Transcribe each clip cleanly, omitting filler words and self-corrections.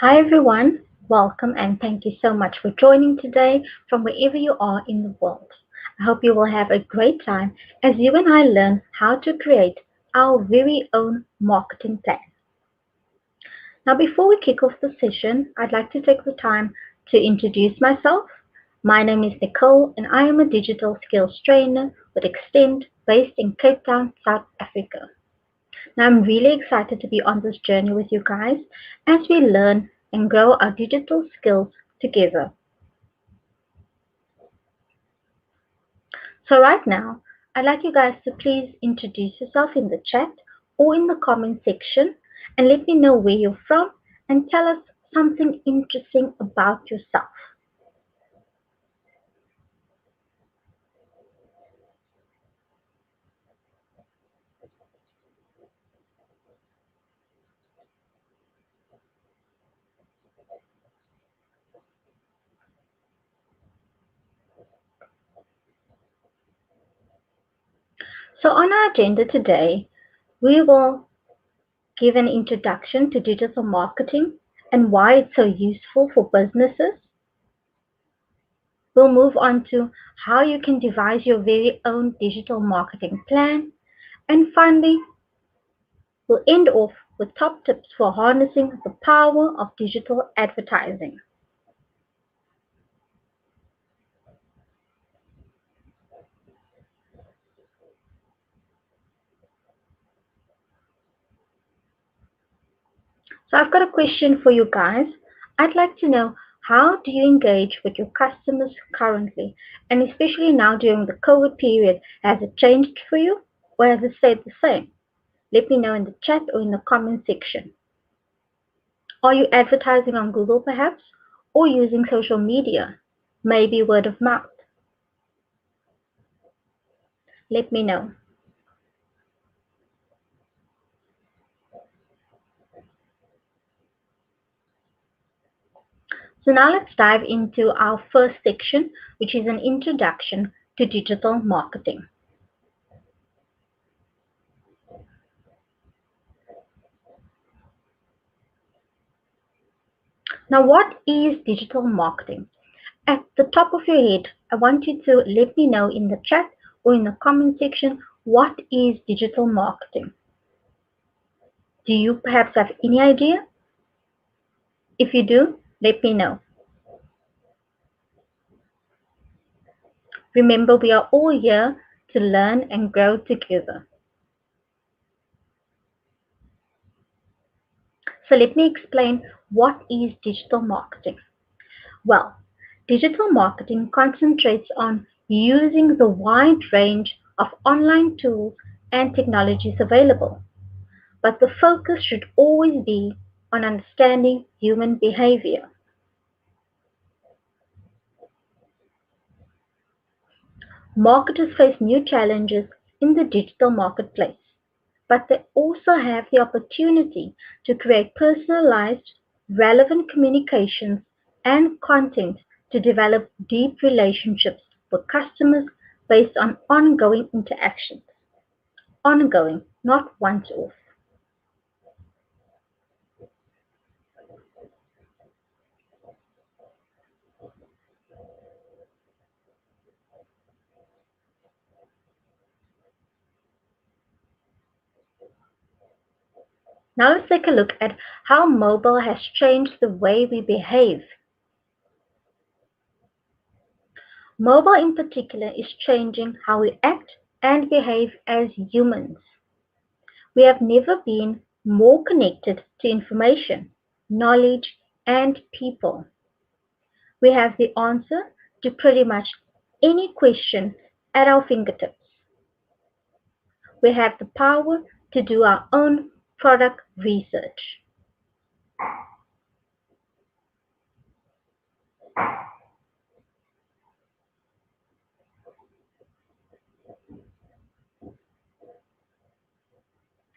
Hi everyone, welcome and thank you so much for joining today from wherever you are in the world. I hope you will have a great time as you and I learn how to create our very own marketing plan. Now, before we kick off the session, I'd like to take the time to introduce myself. My name is Nicole and I am a digital skills trainer with Extend based in Cape Town, South Africa. Now, I'm really excited to be on this journey with you guys as we learn and grow our digital skills together. So, right now, I'd like you guys to please introduce yourself in the chat or in the comment section and let me know where you're from and tell us something interesting about yourself. So, on our agenda today, we will give an introduction to digital marketing and why it's so useful for businesses. We'll move on to how you can devise your very own digital marketing plan. And finally, we'll end off with top tips for harnessing the power of digital advertising. So I've got a question for you guys. I'd like to know, how do you engage with your customers currently? And especially now during the COVID period, has it changed for you or has it stayed the same? Let me know in the chat or in the comment section. Are you advertising on Google perhaps or using social media? Maybe word of mouth. Let me know. So now let's dive into our first section, which is an introduction to digital marketing. Now, what is digital marketing? At the top of your head, I want you to let me know in the chat or in the comment section, what is digital marketing? Do you perhaps have any idea? If you do, let me know. Remember, we are all here to learn and grow together. So let me explain, what is digital marketing. Well, digital marketing concentrates on using the wide range of online tools and technologies available, but the focus should always be on understanding human behavior. Marketers face new challenges in the digital marketplace, but they also have the opportunity to create personalized, relevant communications and content to develop deep relationships with customers based on ongoing interactions. Ongoing, not once off. Now let's take a look at how mobile has changed the way we behave. Mobile in particular is changing how we act and behave as humans. We have never been more connected to information, knowledge, and people. We have the answer to pretty much any question at our fingertips. We have the power to do our own product research.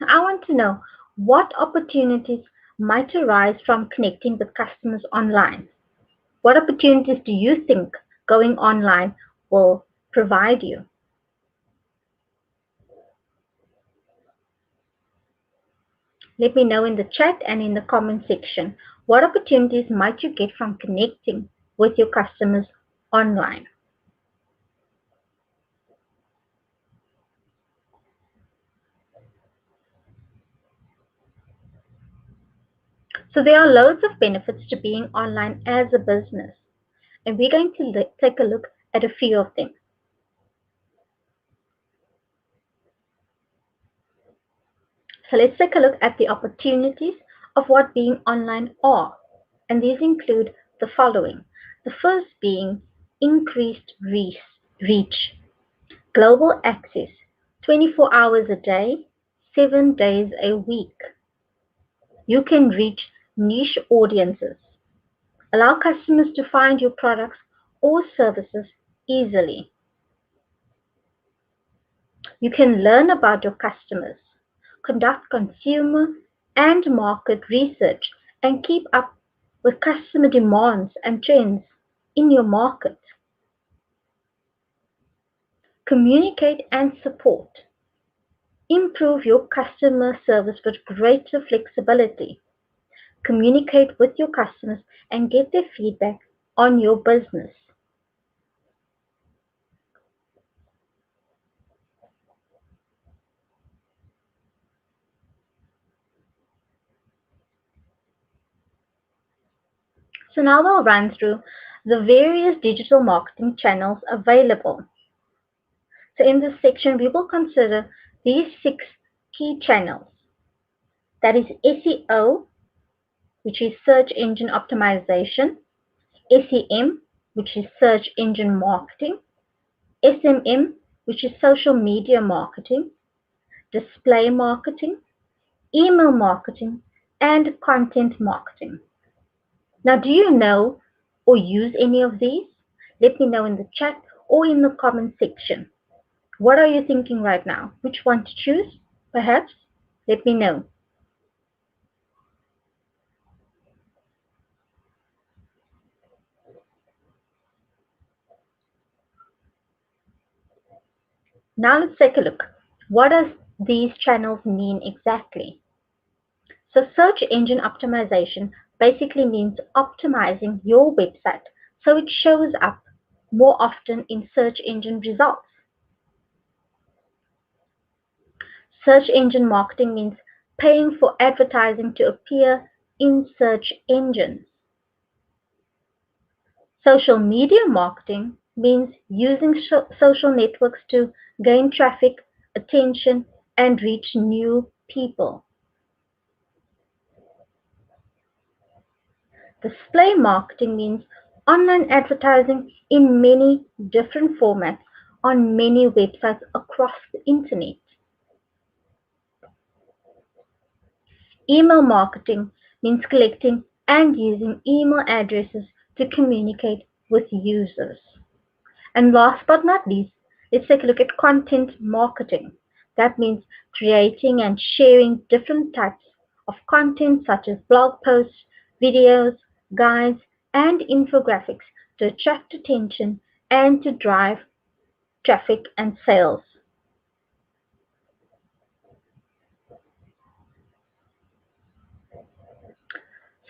I want to know, what opportunities might arise from connecting with customers online. What opportunities do you think going online will provide you? Let me know in the chat and in the comment section. What opportunities might you get from connecting with your customers online? So there are loads of benefits to being online as a business, and we're going to take a look at a few of them. So let's take a look at the opportunities of what being online are. And these include the following. The first being increased reach, global access, 24 hours a day, 7 days a week. You can reach niche audiences, allow customers to find your products or services easily. You can learn about your customers, conduct consumer and market research, and keep up with customer demands and trends in your market. Communicate and support. Improve your customer service with greater flexibility. Communicate with your customers and get their feedback on your business. So now we'll run through the various digital marketing channels available. So in this section, we will consider these 6 key channels. That is SEO, which is Search Engine Optimization, SEM, which is Search Engine Marketing, SMM, which is Social Media Marketing, Display Marketing, Email Marketing, and Content Marketing. Now, do you know or use any of these? Let me know in the chat or in the comment section. What are you thinking right now? Which one to choose? Perhaps? Let me know. Now let's take a look. What does these channels mean exactly? So search engine optimization basically means optimizing your website so it shows up more often in search engine results. Search engine marketing means paying for advertising to appear in search engines. Social media marketing means using social networks to gain traffic, attention, and reach new people. Display marketing means online advertising in many different formats on many websites across the internet. Email marketing means collecting and using email addresses to communicate with users. And last but not least, let's take a look at content marketing. That means creating and sharing different types of content such as blog posts, videos, guides, and infographics to attract attention and to drive traffic and sales.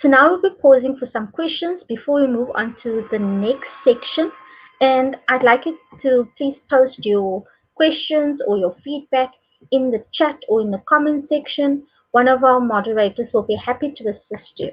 So now we'll be pausing for some questions before we move on to the next section. And I'd like you to please post your questions or your feedback in the chat or in the comment section. One of our moderators will be happy to assist you.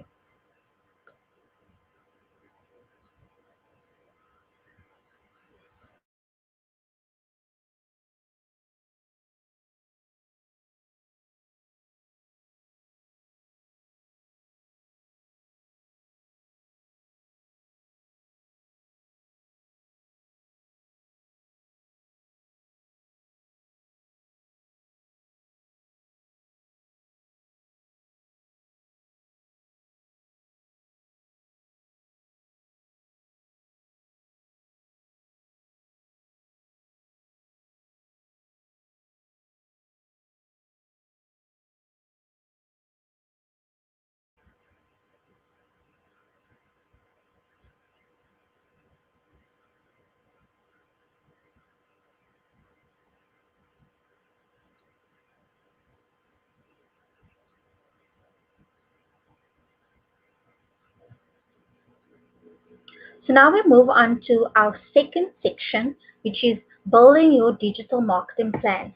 So now we move on to our second section, which is building your digital marketing plan.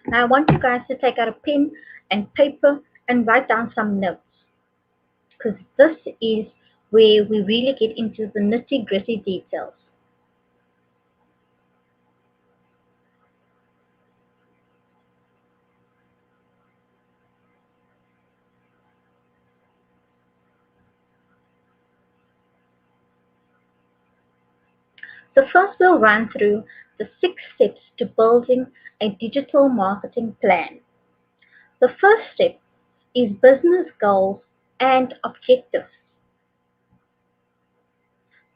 Now I want you guys to take out a pen and paper and write down some notes, because this is where we really get into the nitty gritty details. So first we'll run through the 6 steps to building a digital marketing plan. The first step is business goals and objectives.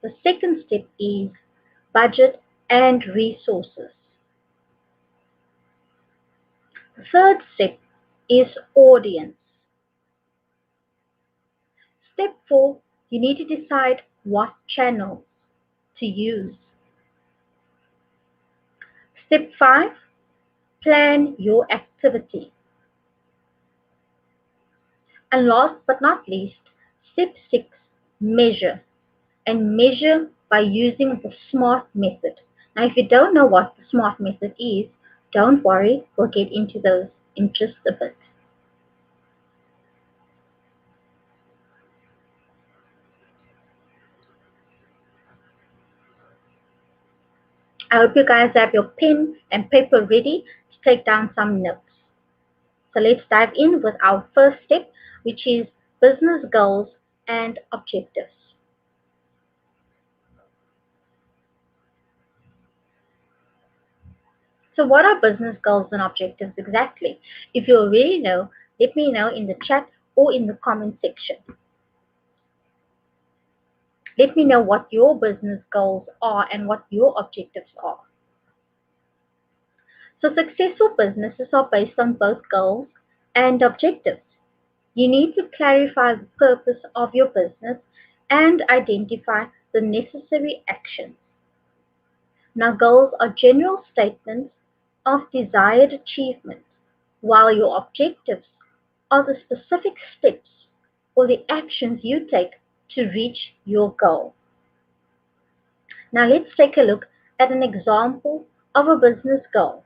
The second step is budget and resources. The third step is audience. Step 4, you need to decide what channels to use. Step 5, plan your activity. And last but not least, step 6, measure. And measure by using the SMART method. Now, if you don't know what the SMART method is, don't worry, we'll get into those in just a bit. I hope you guys have your pen and paper ready to take down some notes. So let's dive in with our first step, which is business goals and objectives. So what are business goals and objectives exactly? If you already know, let me know in the chat or in the comment section. Let me know what your business goals are and what your objectives are. So successful businesses are based on both goals and objectives. You need to clarify the purpose of your business and identify the necessary actions. Now, goals are general statements of desired achievement, while your objectives are the specific steps or the actions you take to reach your goal. Now, let's take a look at an example of a business goal.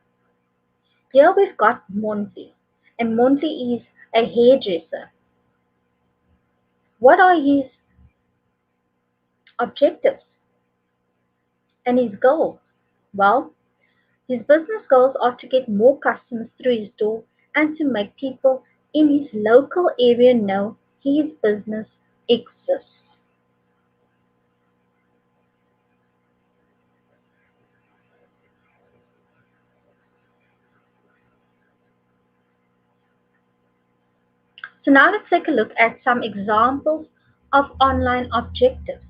Here we've got Monty, and Monty is a hairdresser. What are his objectives and his goals? Well, his business goals are to get more customers through his door and to make people in his local area know his business exists. So now let's take a look at some examples of online objectives.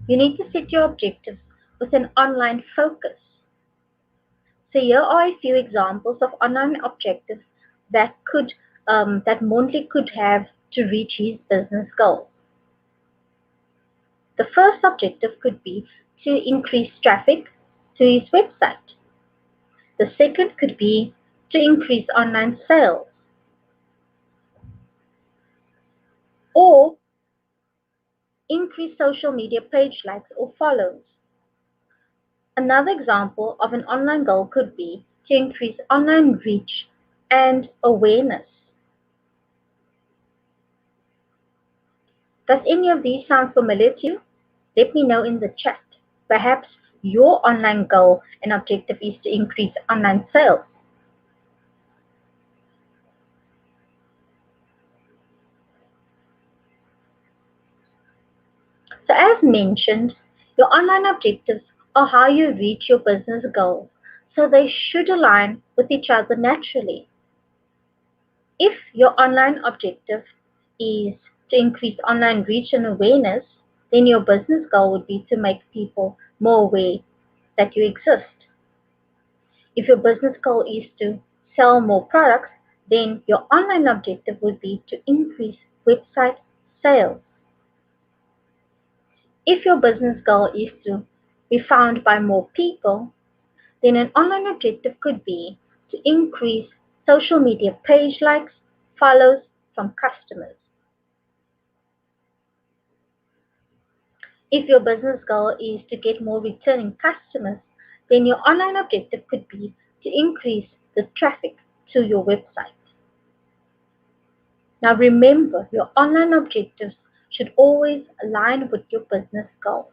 You need to set your objectives with an online focus. So here are a few examples of online objectives that Monty could have to reach his business goal. The first objective could be to increase traffic to his website. The second could be to increase online sales or increase social media page likes or follows. Another example of an online goal could be to increase online reach and awareness. Does any of these sound familiar to you? Let me know in the chat. Perhaps your online goal and objective is to increase online sales. So as mentioned, your online objectives are how you reach your business goals. So they should align with each other naturally. If your online objective is to increase online reach and awareness, then your business goal would be to make people more aware that you exist. If your business goal is to sell more products, then your online objective would be to increase website sales. If your business goal is to be found by more people, then an online objective could be to increase social media page likes, follows from customers. If your business goal is to get more returning customers, then your online objective could be to increase the traffic to your website. Now remember, your online objectives should always align with your business goals.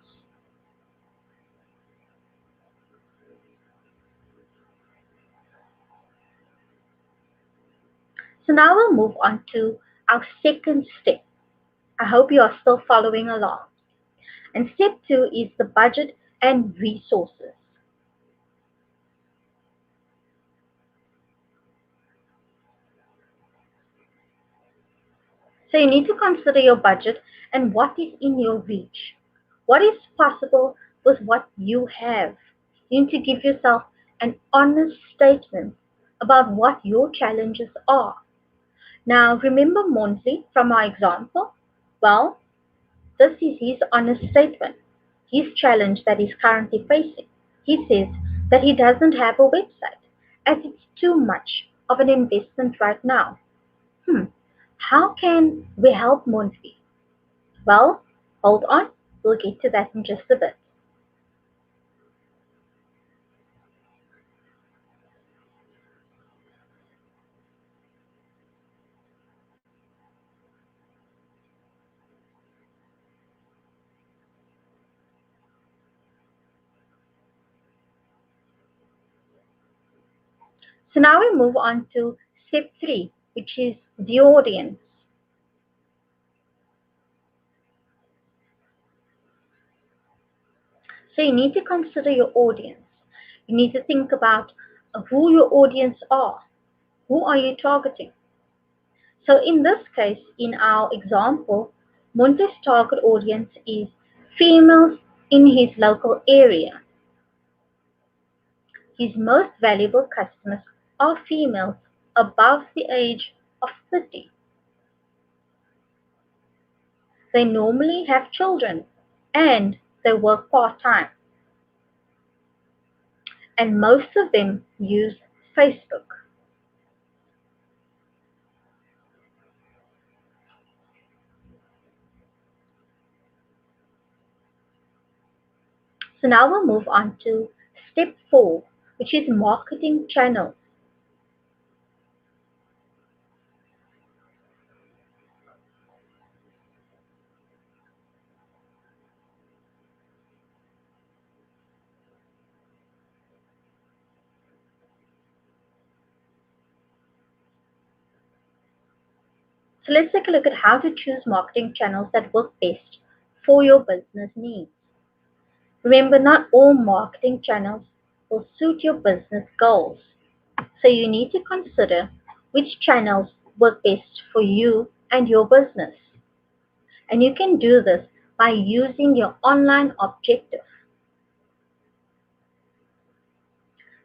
So now we'll move on to our second step. I hope you are still following along. And step two is the budget and resources. So you need to consider your budget and what is in your reach. What is possible with what you have? You need to give yourself an honest statement about what your challenges are. Now, remember Monty from our example? Well, this is his honest statement, his challenge that he's currently facing. He says that he doesn't have a website as it's too much of an investment right now. Hmm, how can we help Monty? Well, hold on, we'll get to that in just a bit. So now we move on to step three, which is the audience. So you need to consider your audience. You need to think about who your audience are. Who are you targeting? So in this case, in our example, Monte's target audience is females in his local area. His most valuable customers are females above the age of 30. They normally have children and they work part-time. And most of them use Facebook. So now we'll move on to step four, which is marketing channels. So let's take a look at how to choose marketing channels that work best for your business needs. Remember, not all marketing channels will suit your business goals. So you need to consider which channels work best for you and your business. And you can do this by using your online objective.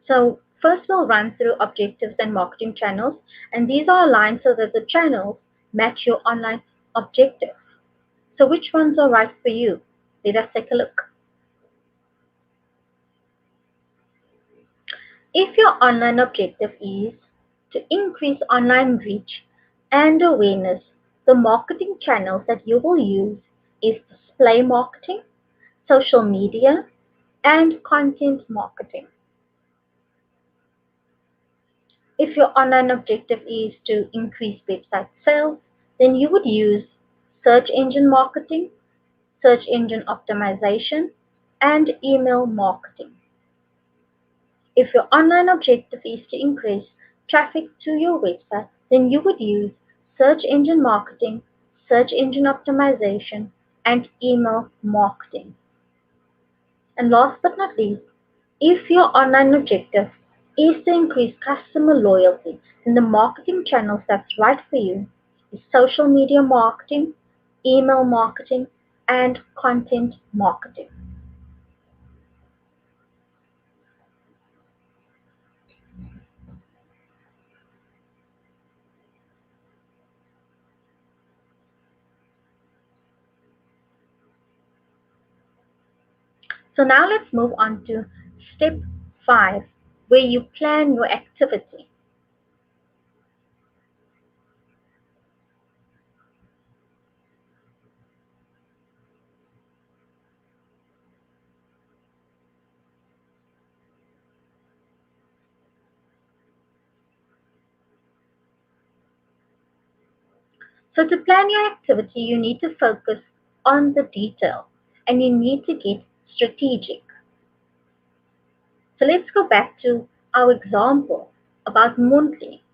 So first we'll run through objectives and marketing channels, and these are aligned so that the channels match your online objective. So which ones are right for you? Let us take a look. If your online objective is to increase online reach and awareness, the marketing channels that you will use is display marketing, social media, and content marketing. If your online objective is to increase website sales, then you would use search engine marketing, search engine optimization, and email marketing. If your online objective is to increase traffic to your website, then you would use search engine marketing, search engine optimization, and email marketing. And last but not least, if your online objective is to increase customer loyalty, then the marketing channels that's right for you is social media marketing, email marketing, and content marketing. So now let's move on to step 5, where you plan your activity. So to plan your activity, you need to focus on the detail and you need to get strategic. So let's go back to our example about monthly.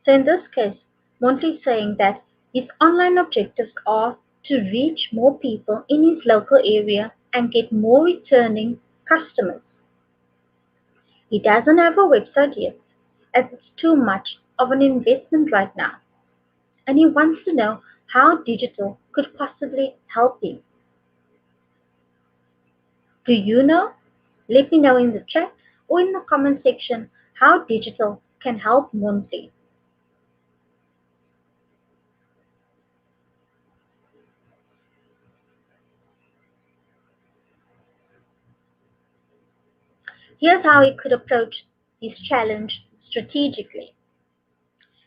So in this case, Monty is saying that his online objectives are to reach more people in his local area and get more returning customers. He doesn't have a website yet, as it's too much of an investment right now, and he wants to know how digital could possibly help him. Do you know? Let me know in the chat or in the comment section how digital can help Monty. Here's how he could approach his challenge strategically.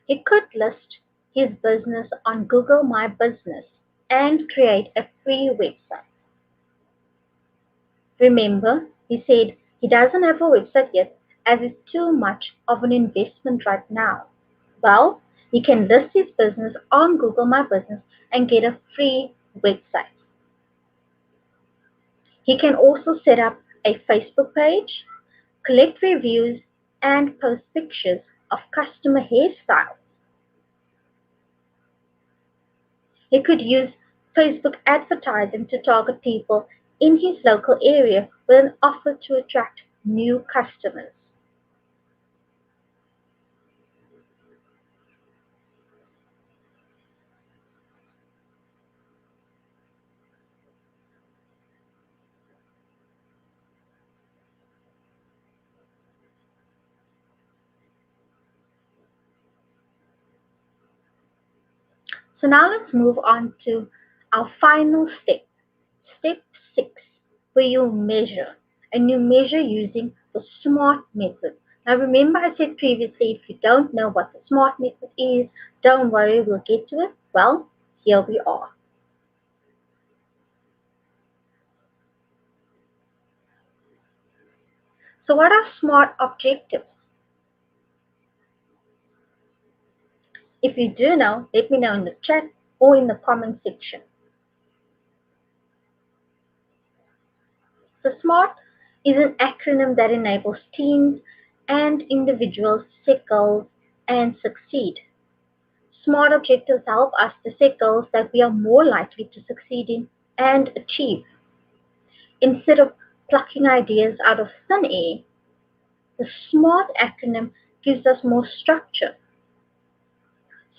He could list his business on Google My Business and create a free website. Remember, he said he doesn't have a website yet as it's too much of an investment right now. Well, he can list his business on Google My Business and get a free website. He can also set up a Facebook page, collect reviews, and post pictures of customer hairstyles. He could use Facebook advertising to target people in his local area with an offer to attract new customers. So now let's move on to our final step, step 6, where you measure. And you measure using the SMART method. Now remember I said previously, if you don't know what the SMART method is, don't worry, we'll get to it. Well, here we are. So what are SMART objectives? If you do know, let me know in the chat or in the comment section. So SMART is an acronym that enables teams and individuals to set goals and succeed. SMART objectives help us to set goals that we are more likely to succeed in and achieve. Instead of plucking ideas out of thin air, the SMART acronym gives us more structure.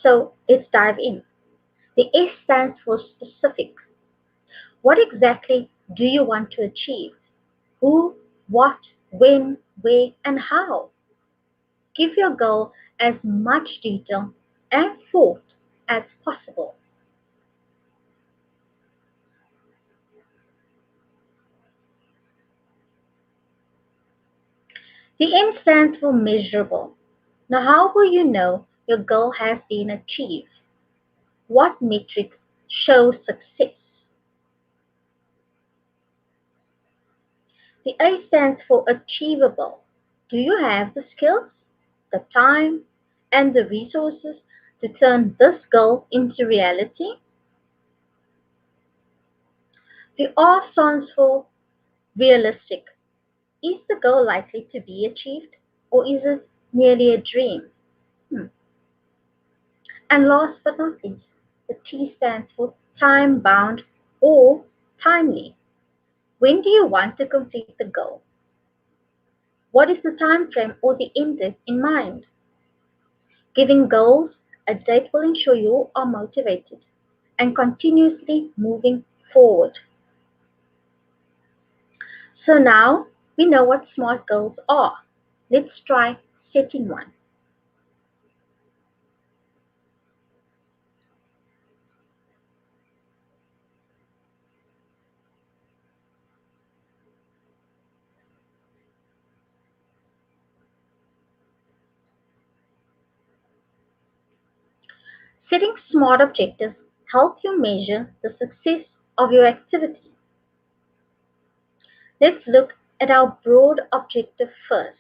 So let's dive in. The S stands for specific. What exactly do you want to achieve? Who, what, when, where, and how? Give your goal as much detail and thought as possible. The M stands for measurable. Now, how will you know your goal has been achieved? What metrics show success? The A stands for achievable. Do you have the skills, the time, and the resources to turn this goal into reality? The R stands for realistic. Is the goal likely to be achieved, or is it merely a dream? And last but not least, the T stands for time bound or timely. When do you want to complete the goal? What is the time frame or the end date in mind? Giving goals a date will ensure you are motivated and continuously moving forward. So now we know what SMART goals are. Let's try setting one. Setting SMART objectives help you measure the success of your activity. Let's look at our broad objective first.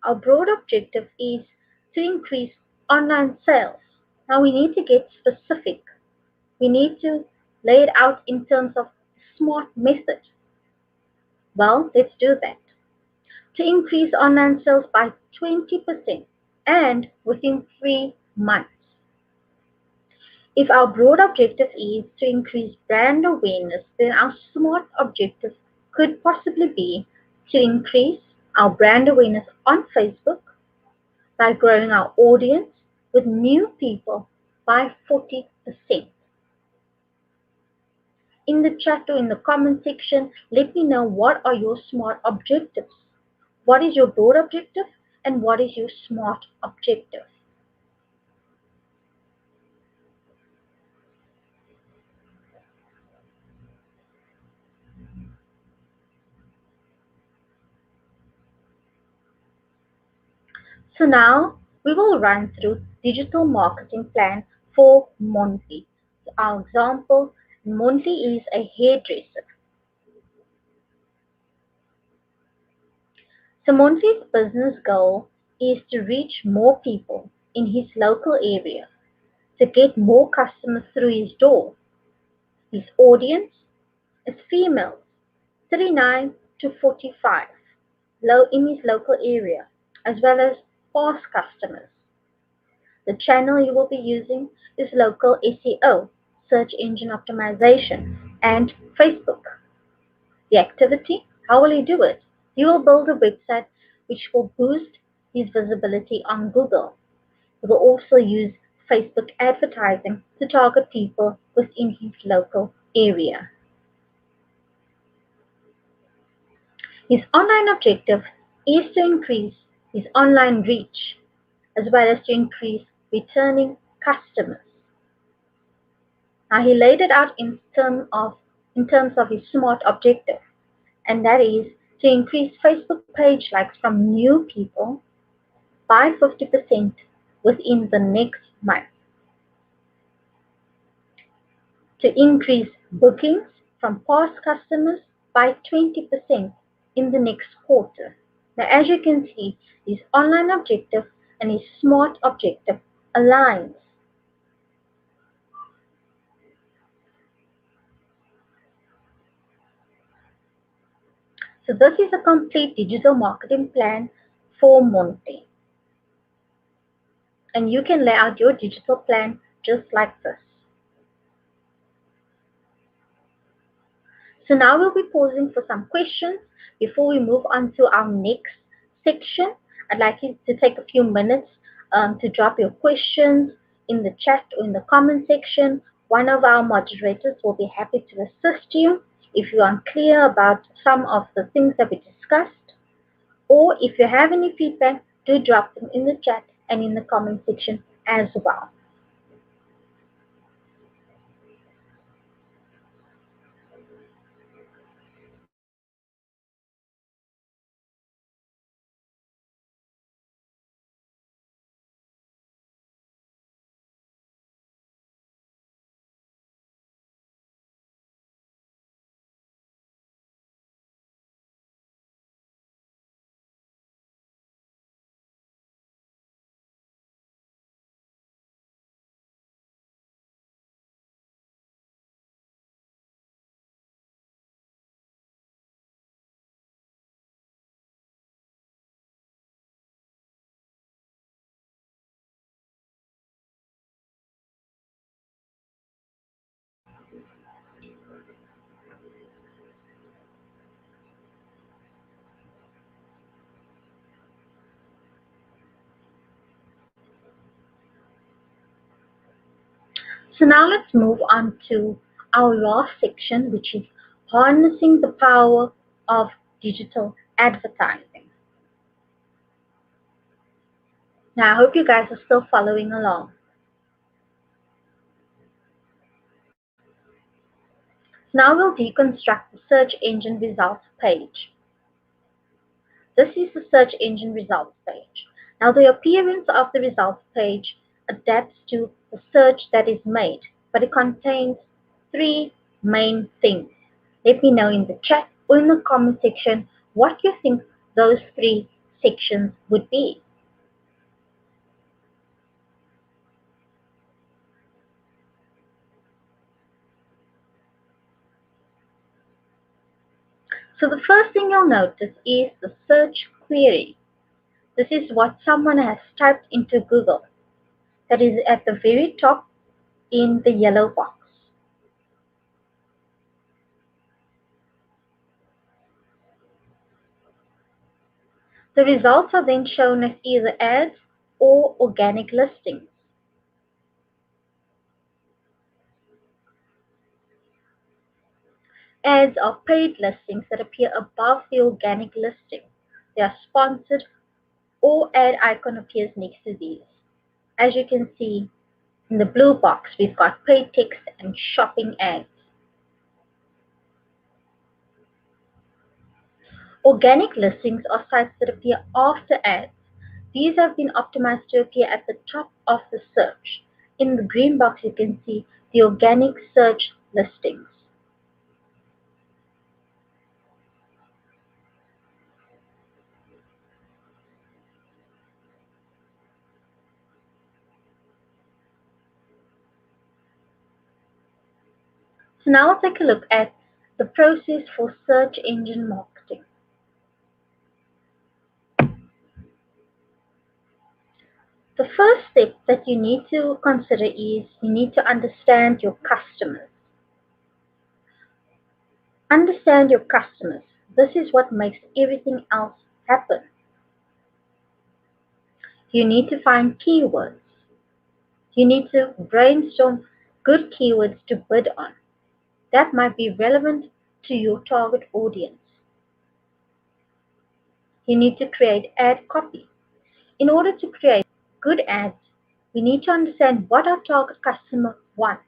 Our broad objective is to increase online sales. Now we need to get specific. We need to lay it out in terms of smart method. Well, let's do that. To increase online sales by 20% and within 3 months. If our broad objective is to increase brand awareness, then our smart objective could possibly be to increase our brand awareness on Facebook by growing our audience with new people by 40%. In the chat or in the comment section, let me know what are your SMART objectives. What is your broad objective and what is your SMART objective? So now we will run through digital marketing plan for Monty. So our example, Monty is a hairdresser. So Monty's business goal is to reach more people in his local area to get more customers through his door. His audience is females 39 to 45 in his local area, as well as past customers. The channel you will be using is local SEO, Search Engine Optimization, and Facebook. The activity, how will you do it? You will build a website which will boost his visibility on Google. You will also use Facebook advertising to target people within his local area. His online objective is to increase his online reach as well as to increase returning customers. Now he laid it out in terms of his SMART objective, and that is to increase Facebook page likes from new people by 50% within the next month, to increase bookings from past customers by 20% in the next quarter. Now, as you can see, his online objective and his SMART objective aligns. So this is a complete digital marketing plan for Monte. And you can lay out your digital plan just like this. So now we'll be pausing for some questions before we move on to our next section. I'd like you to take a few minutes to drop your questions in the chat or in the comment section. One of our moderators will be happy to assist you if you're unclear about some of the things that we discussed, or if you have any feedback, do drop them in the chat and in the comment section as well. So now let's move on to our last section, which is harnessing the power of digital advertising. Now I hope you guys are still following along. Now we'll deconstruct the search engine results page. This is the search engine results page. Now the appearance of the results page adapts to the search that is made, but it contains three main things. Let me know in the chat or in the comment section what you think those three sections would be. So the first thing you'll notice is the search query. This is what someone has typed into Google. That is at the very top in the yellow box. The results are then shown as either ads or organic listings. Ads are paid listings that appear above the organic listing. They are sponsored or ad icon appears next to these. As you can see in the blue box, we've got paid text and shopping ads. Organic listings are sites that appear after ads. These have been optimized to appear at the top of the search. In the green box, you can see the organic search listings. So now let's take a look at the process for search engine marketing. The first step that you need to consider is you need to understand your customers. Understand your customers. This is what makes everything else happen. You need to find keywords. You need to brainstorm good keywords to bid on that might be relevant to your target audience. You need to create ad copy. In order to create good ads, we need to understand what our target customer wants.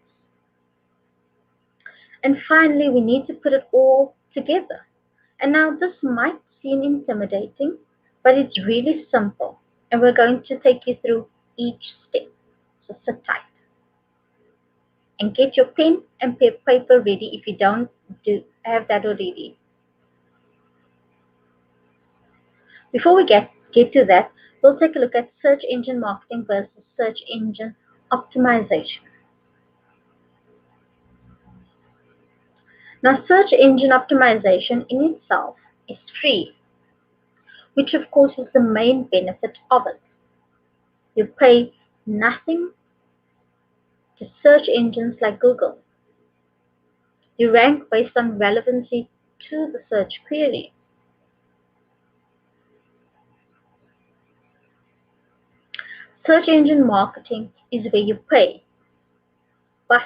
And finally, we need to put it all together. And now this might seem intimidating, but it's really simple. And we're going to take you through each step. So sit tight and get your pen and paper ready if you don't have that already. Before we get to that, we'll take a look at search engine marketing versus search engine optimization. Now, search engine optimization in itself is free, which of course is the main benefit of it. You pay nothing to search engines like Google. You rank based on relevancy to the search query. Search engine marketing is where you pay, but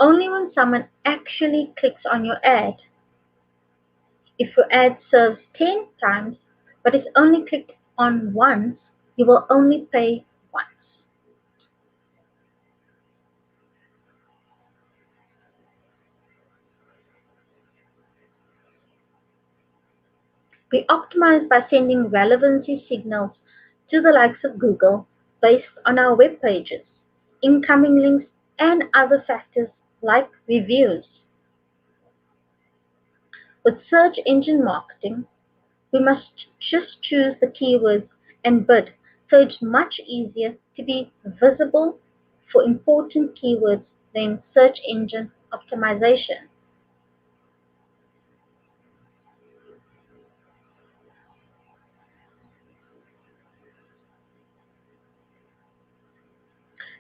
only when someone actually clicks on your ad. If your ad serves 10 times but is only clicked on once, you will only pay once. We optimize by sending relevancy signals to the likes of Google based on our web pages, incoming links, and other factors like reviews. With search engine marketing, we must just choose the keywords and bid, so it's much easier to be visible for important keywords than search engine optimization.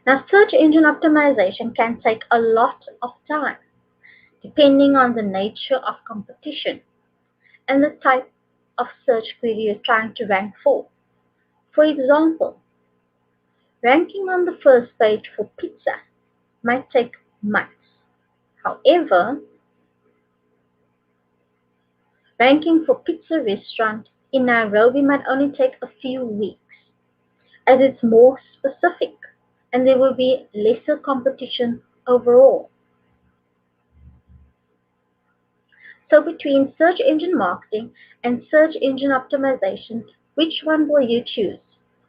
Now, search engine optimization can take a lot of time, depending on the nature of competition and the type of search query you're trying to rank for. For example, ranking on the first page for pizza might take months. However, ranking for pizza restaurant in Nairobi might only take a few weeks, as it's more specific and there will be lesser competition overall. So between search engine marketing and search engine optimization, which one will you choose?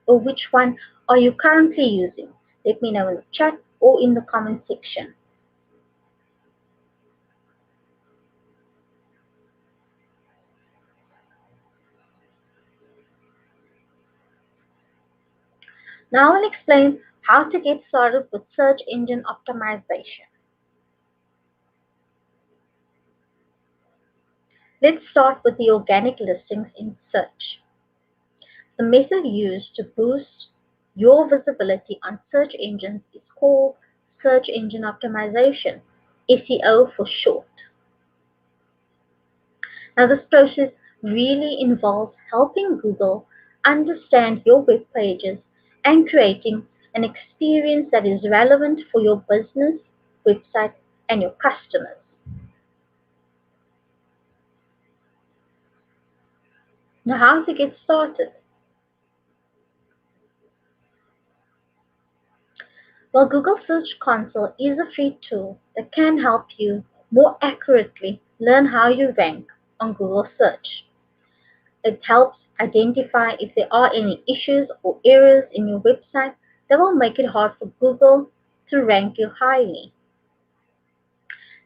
Or which one are you currently using? Let me know in the chat or in the comment section. Now I'll explain how to get started with search engine optimization. Let's start with the organic listings in search. The method used to boost your visibility on search engines is called Search Engine Optimization, SEO for short. Now, this process really involves helping Google understand your web pages and creating an experience that is relevant for your business, website, and your customers. Now, how to get started? Well, Google Search Console is a free tool that can help you more accurately learn how you rank on Google Search. It helps identify if there are any issues or errors in your website that will make it hard for Google to rank you highly.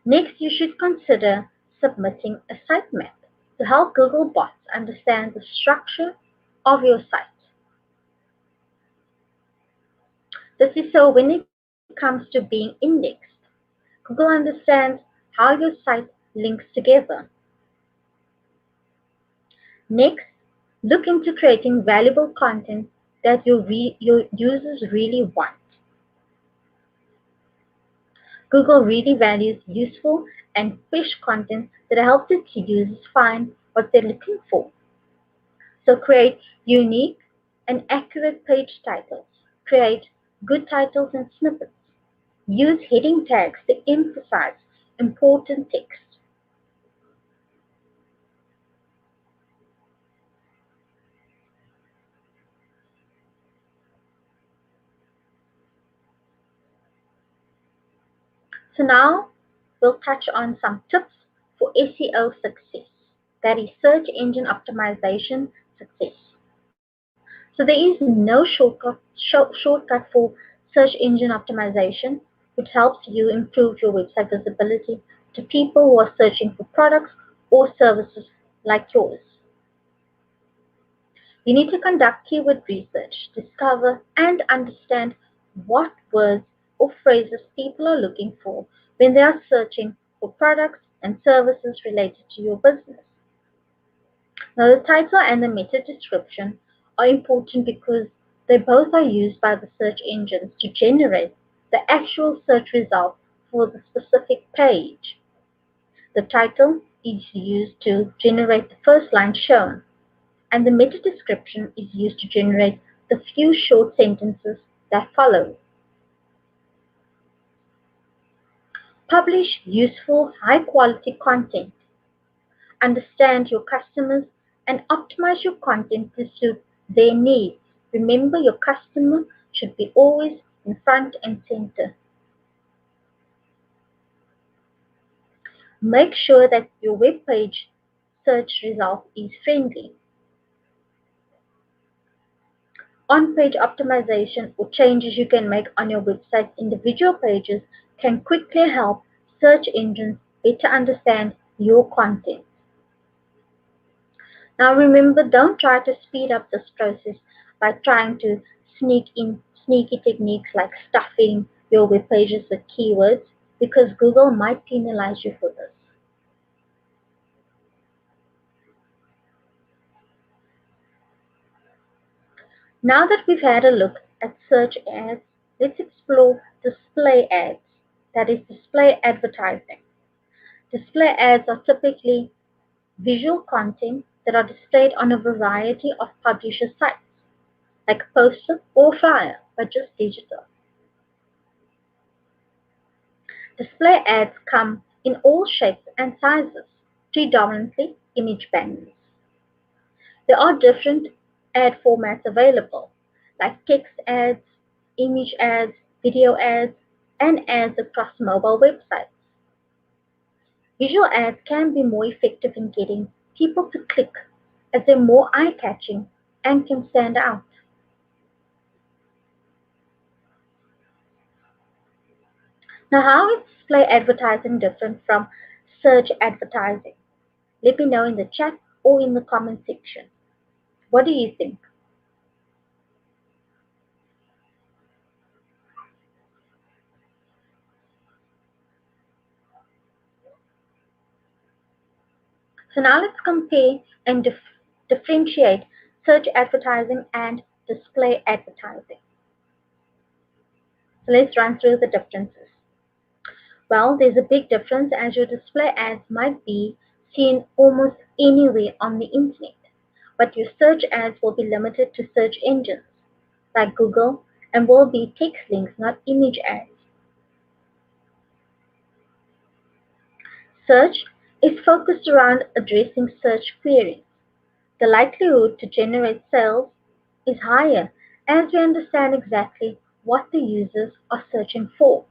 Next, you should consider submitting a sitemap to help Google bots understand the structure of your site. This is so when it comes to being indexed, Google understands how your site links together. Next, look into creating valuable content that your users really want. Google really values useful and fresh content that helps its users find what they're looking for. So create unique and accurate page titles. Create good titles and snippets. Use heading tags to emphasize important text. So now we'll touch on some tips for SEO success. That is search engine optimization success. So there is no shortcut for search engine optimization, which helps you improve your website visibility to people who are searching for products or services like yours. You need to conduct keyword research, discover and understand what words or phrases people are looking for when they are searching for products and services related to your business. Now, the title and the meta description are important because they both are used by the search engines to generate the actual search result for the specific page. The title is used to generate the first line shown, and the meta description is used to generate the few short sentences that follow. Publish useful, high quality content. Understand your customers and optimize your content to suit their needs. Remember, your customer should be always in front and center. Make sure that your web page search result is friendly. On-page optimization or changes you can make on your website's individual pages can quickly help search engines better understand your content. Now remember, don't try to speed up this process by trying to sneak in sneaky techniques like stuffing your web pages with keywords because Google might penalize you for this. Now that we've had a look at search ads, let's explore display ads, that is display advertising. Display ads are typically visual content that are displayed on a variety of publisher sites, like a poster or flyer, but just digital. Display ads come in all shapes and sizes, predominantly image banners. There are different ad formats available, like text ads, image ads, video ads, and ads across mobile websites. Visual ads can be more effective in getting people to click as they're more eye-catching and can stand out. Now, how is display advertising different from search advertising? Let me know in the chat or in the comment section. What do you think? So now let's compare and differentiate search advertising and display advertising. So let's run through the differences. Well, there's a big difference as your display ads might be seen almost anywhere on the internet, but your search ads will be limited to search engines like Google and will be text links, not image ads. Search is focused around addressing search queries. The likelihood to generate sales is higher as we understand exactly what the users are searching for.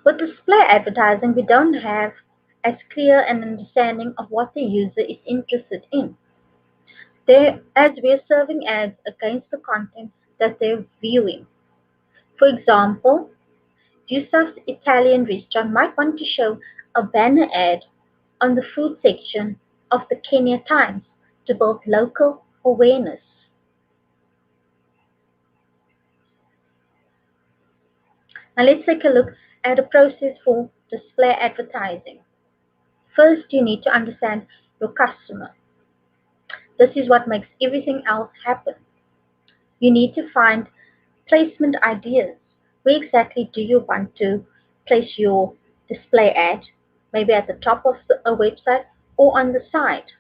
With display advertising, we don't have as clear an understanding of what the user is interested in. As we're serving ads against the content that they're viewing. For example, Yusuf's Italian restaurant might want to show a banner ad on the food section of the Kenya Times to build local awareness. Now let's take a look at a process for display advertising. First, you need to understand your customer. This is what makes everything else happen. You need to find placement ideas. Where exactly do you want to place your display ad? Maybe at the top of a website or on the side.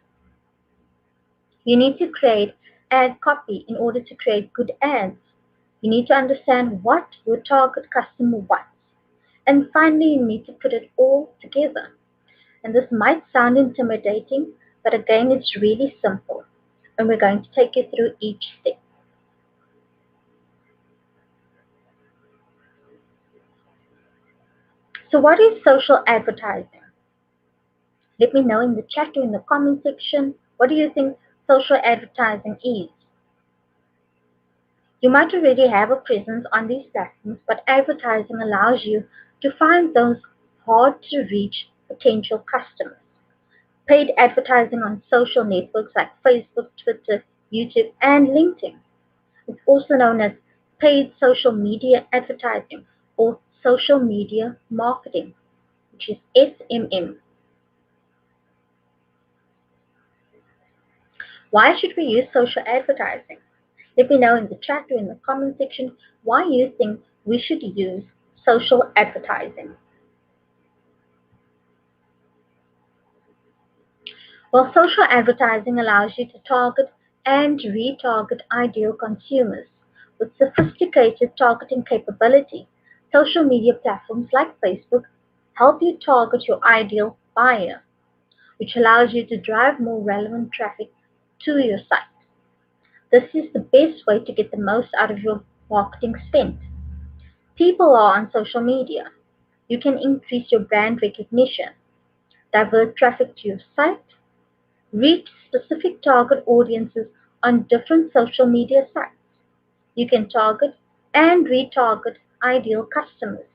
You need to create ad copy in order to create good ads. You need to understand what your target customer wants. And finally, you need to put it all together. And this might sound intimidating, but again, it's really simple. And we're going to take you through each step. So, what is social advertising? Let me know in the chat or in the comment section. What do you think social advertising is? You might already have a presence on these platforms, but advertising allows you to find those hard to reach potential customers. Paid advertising on social networks like Facebook, Twitter, YouTube, and LinkedIn. It's also known as paid social media advertising or social media marketing, which is SMM. Why should we use social advertising? Let me know in the chat or in the comment section why you think we should use social advertising. Well, social advertising allows you to target and retarget ideal consumers. With sophisticated targeting capability, social media platforms like Facebook help you target your ideal buyer, which allows you to drive more relevant traffic to your site. This is the best way to get the most out of your marketing spend. People are on social media. You can increase your brand recognition, divert traffic to your site, reach specific target audiences on different social media sites. You can target and retarget ideal customers.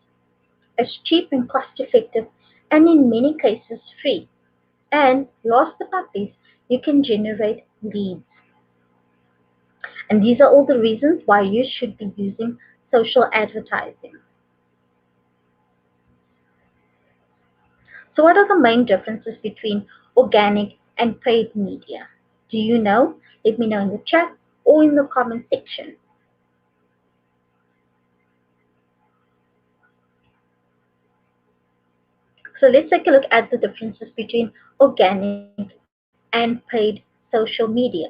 It's cheap and cost effective and in many cases free. And last but not least, you can generate leads. And these are all the reasons why you should be using social advertising. So, what are the main differences between organic and paid media? Do you know? Let me know in the chat or in the comment section. So, let's take a look at the differences between organic and paid social media.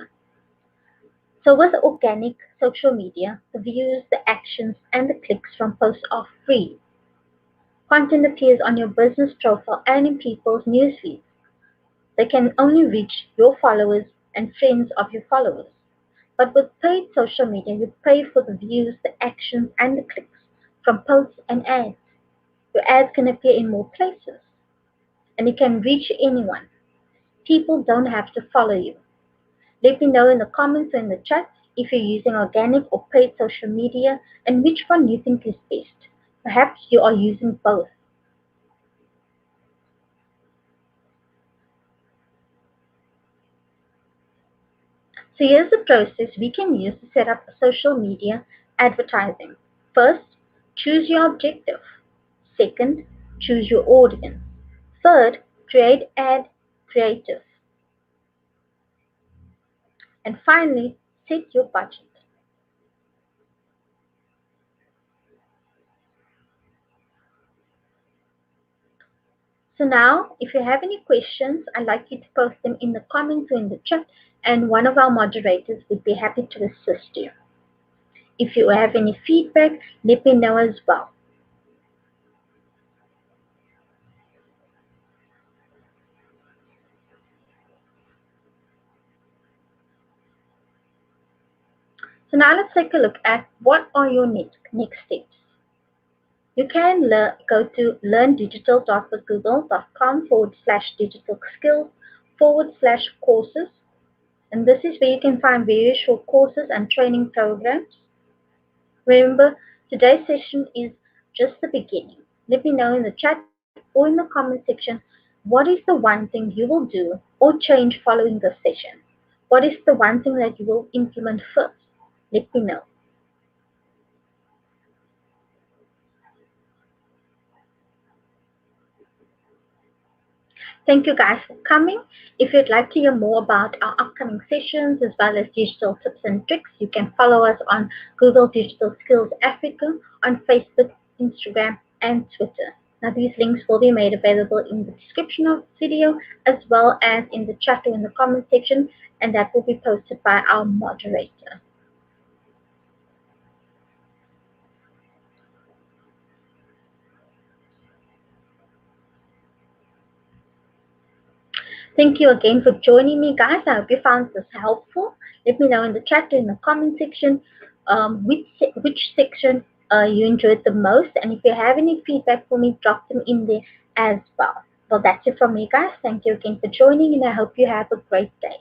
So, with organic social media, the views, the actions, and the clicks from posts are free. Content appears on your business profile and in people's newsfeeds. They can only reach your followers and friends of your followers. But with paid social media, you pay for the views, the actions, and the clicks from posts and ads. Your ads can appear in more places, and you can reach anyone. People don't have to follow you. Let me know in the comments or in the chat if you're using organic or paid social media and which one you think is best. Perhaps you are using both. So here's the process we can use to set up social media advertising. First, choose your objective. Second, choose your audience. Third, create ad creative. And finally, set your budget. So now, if you have any questions, I'd like you to post them in the comments or in the chat, and one of our moderators would be happy to assist you. If you have any feedback, let me know as well. So now let's take a look at what are your next steps. You can go to learndigital.google.com/digital skills /courses. And this is where you can find various short courses and training programs. Remember, today's session is just the beginning. Let me know in the chat or in the comment section what is the one thing you will do or change following this session. What is the one thing that you will implement first? Let me know. Thank you guys for coming. If you'd like to hear more about our upcoming sessions as well as digital tips and tricks, you can follow us on Google Digital Skills Africa, on Facebook, Instagram, and Twitter. Now, these links will be made available in the description of the video as well as in the chat or in the comment section, and that will be posted by our moderator. Thank you again for joining me, guys. I hope you found this helpful. Let me know in the chat or in the comment section which section you enjoyed the most. And if you have any feedback for me, drop them in there as well. Well, that's it from me, guys. Thank you again for joining, and I hope you have a great day.